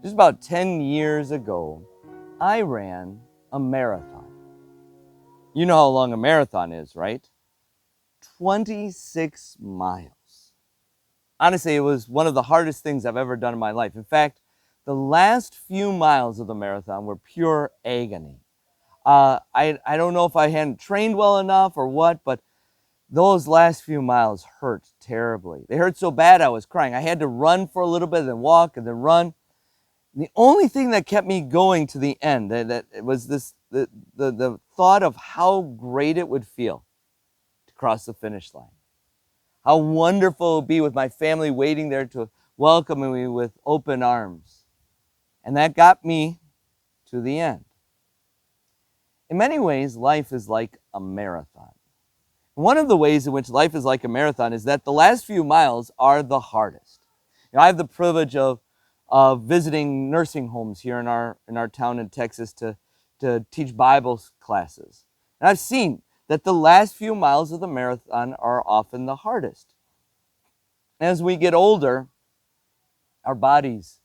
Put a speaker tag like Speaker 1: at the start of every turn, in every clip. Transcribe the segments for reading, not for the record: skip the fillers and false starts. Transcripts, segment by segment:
Speaker 1: Just about 10 years ago, I ran a marathon. You know how long a marathon is, right? 26 miles. Honestly, it was one of the hardest things I've ever done in my life. In fact, the last few miles of the marathon were pure agony. I don't know if I hadn't trained well enough or what, but those last few miles hurt terribly. They hurt so bad I was crying. I had to run for a little bit, then walk, and then run. And the only thing that kept me going to the end, that it was the thought of how great it would feel to cross the finish line. How wonderful it would be with my family waiting there to welcome me with open arms. And that got me to the end. In many ways, life is like a marathon. One of the ways in which life is like a marathon is that the last few miles are the hardest. I have the privilege of visiting nursing homes here in our town in Texas to teach Bible classes. And I've seen that the last few miles of the marathon are often the hardest. As we get older, our bodies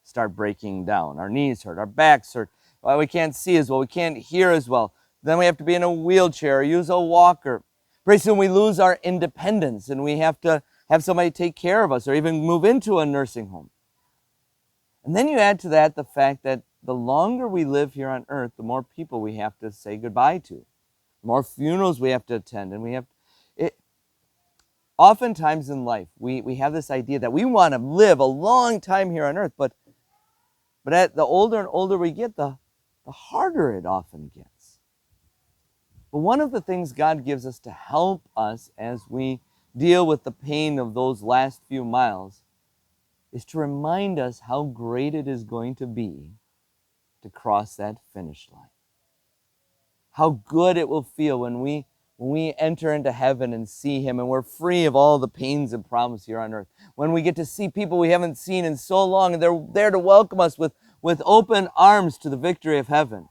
Speaker 1: start breaking down. Our knees hurt, our backs hurt. We can't see as well, we can't hear as well. Then we have to be in a wheelchair or use a walker. Pretty soon we lose our independence and we have to have somebody take care of us or even move into a nursing home. And then you add to that the fact that the longer we live here on earth, the more people we have to say goodbye to, the more funerals we have to attend. And oftentimes in life, we have this idea that we want to live a long time here on earth, but the older and older we get, the harder it often gets. But one of the things God gives us to help us as we deal with the pain of those last few miles is to remind us how great it is going to be to cross that finish line. How good it will feel when we enter into heaven and see Him and we're free of all the pains and problems here on earth. When we get to see people we haven't seen in so long and they're there to welcome us with open arms to the victory of heaven.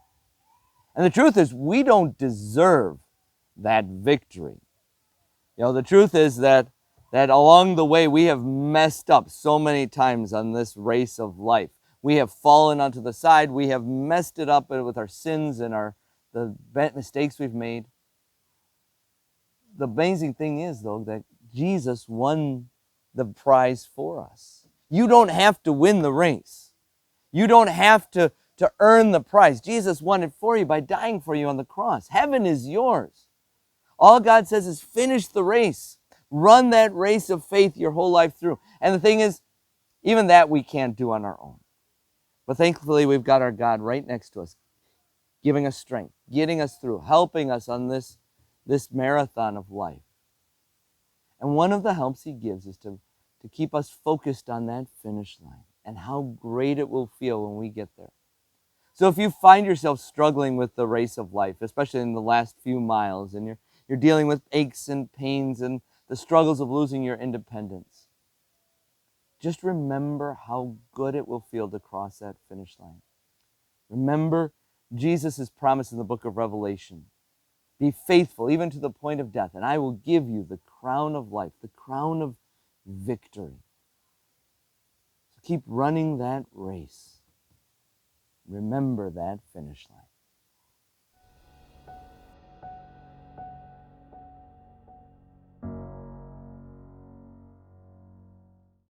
Speaker 1: And the truth is, we don't deserve that victory. The truth is that along the way we have messed up so many times on this race of life. We have fallen onto the side. We have messed it up with our sins and the mistakes we've made. The amazing thing is, though, that Jesus won the prize for us. You don't have to win the race. You don't have to earn the prize. Jesus won it for you by dying for you on the cross. Heaven is yours. All God says is finish the race. Run that race of faith your whole life through. And the thing is, even that we can't do on our own. But thankfully, we've got our God right next to us, giving us strength, getting us through, helping us on this marathon of life. And one of the helps He gives is to keep us focused on that finish line and how great it will feel when we get there. So if you find yourself struggling with the race of life, especially in the last few miles, and you're dealing with aches and pains and the struggles of losing your independence, just remember how good it will feel to cross that finish line. Remember Jesus' promise in the book of Revelation. Be faithful even to the point of death, and I will give you the crown of life, the crown of victory. So keep running that race. Remember that finish line.